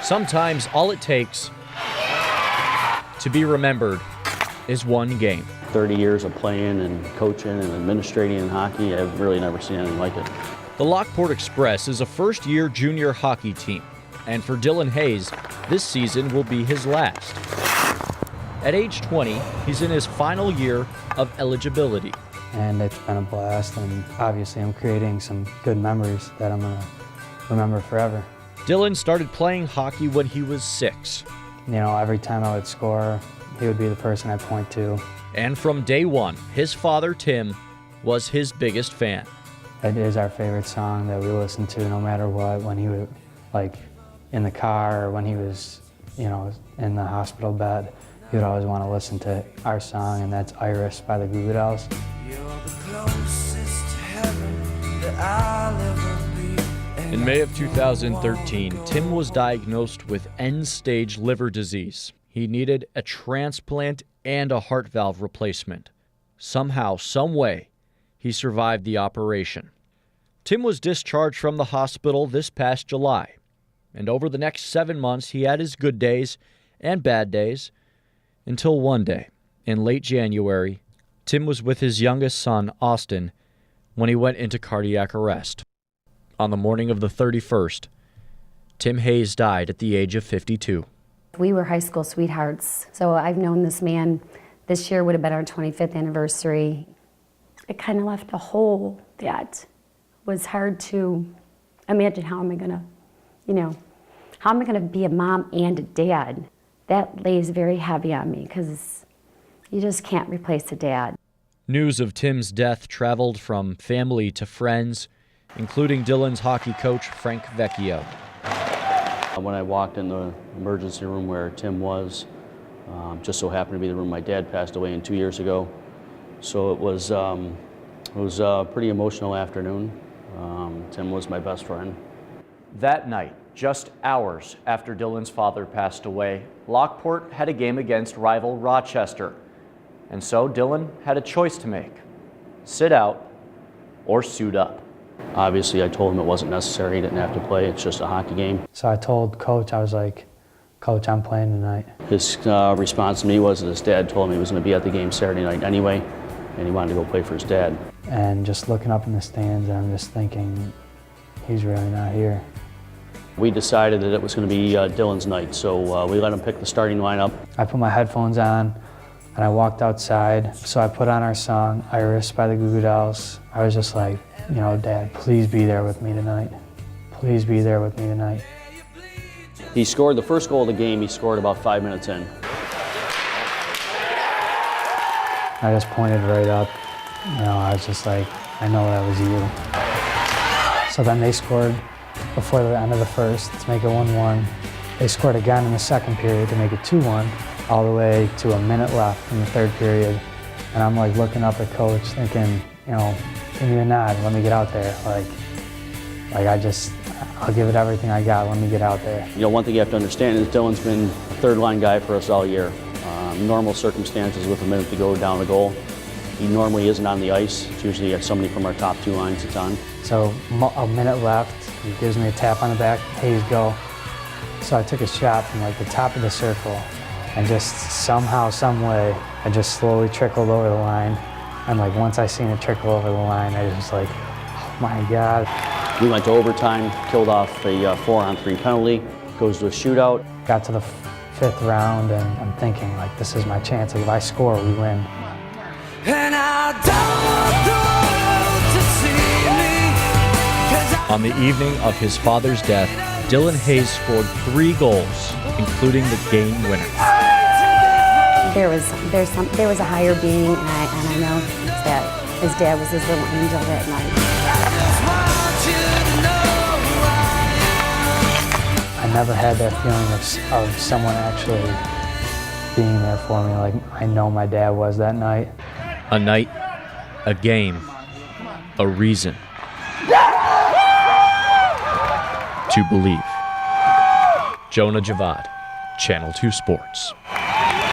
Sometimes all it takes to be remembered is one game. 30 years of playing and coaching and administrating in hockey, I've really never seen anything like it. The Lockport Express is a first-year junior hockey team, and for Dylan Hayes, this season will be his last. At age 20, he's in his final year of eligibility. And it's been a blast, and obviously I'm creating some good memories that I'm gonna remember forever. Dylan started playing hockey when he was 6. You know, every time I would score, he would be the person I'd point to. And from day one, his father, Tim, was his biggest fan. It is our favorite song that we listen to no matter what, when he was like in the car or when he was, you know, in the hospital bed. He would always want to listen to our song, and that's Iris by the Goo Goo Dolls. In May of 2013, Tim was diagnosed with end-stage liver disease. He needed a transplant and a heart valve replacement. Somehow, some way, he survived the operation. Tim was discharged from the hospital this past July, and over the next 7 months, he had his good days and bad days, until one day, in late January, Tim was with his youngest son, Austin, when he went into cardiac arrest. On the morning of the 31st, Tim Hayes died at the age of 52. We were high school sweethearts, so I've known this man. This year would have been our 25th anniversary. It kind of left a hole that was hard to imagine. How am I gonna, how am I gonna be a mom and a dad? That lays very heavy on me because you just can't replace a dad. News of Tim's death traveled from family to friends, including Dylan's hockey coach, Frank Vecchio. When I walked in the emergency room where Tim was, just so happened to be the room my dad passed away in 2 years ago. So it was a pretty emotional afternoon. Tim was my best friend. That night, just hours after Dylan's father passed away, Lockport had a game against rival Rochester. And so Dylan had a choice to make: sit out or suit up. Obviously, I told him it wasn't necessary. He didn't have to play. It's just a hockey game. So I told Coach, I was like, Coach, I'm playing tonight. His response to me was that his dad told him he was going to be at the game Saturday night anyway, and he wanted to go play for his dad. And just looking up in the stands, and I'm just thinking, he's really not here. We decided that it was going to be Dylan's night, so we let him pick the starting lineup. I put my headphones on, and I walked outside. So I put on our song, Iris by the Goo Goo Dolls. I was just like, Dad, please be there with me tonight. Please be there with me tonight. He scored the first goal of the game. He scored about 5 minutes in. I just pointed right up. I was just like, I know that was you. So then they scored before the end of the first to make it 1-1. They scored again in the second period to make it 2-1, all the way to a minute left in the third period. And I'm like looking up at Coach thinking, give me a nod, let me get out there. I'll give it everything I got, let me get out there. One thing you have to understand is Dylan's been a third-line guy for us all year. Normal circumstances with a minute to go down the goal, he normally isn't on the ice. It's usually somebody from our top 2 lines that's on. So a minute left, he gives me a tap on the back, Hayes, go. So I took a shot from the top of the circle, and just somehow, some way, I just slowly trickled over the line. And once I seen it trickle over the line, I was just like, oh my God. We went to overtime, killed off a 4-on-3 penalty, goes to a shootout. Got to the 5th round, and I'm thinking, this is my chance. If I score, we win. And I don't want to see me, On the evening of his father's death, Dylan Hayes scored 3 goals, including the game winner. There was a higher being, and I know that his dad was his little angel that night. I never had that feeling of someone actually being there for me. I know my dad was that night. A night, a game, a reason to believe. Jonah Javad, Channel 2 Sports.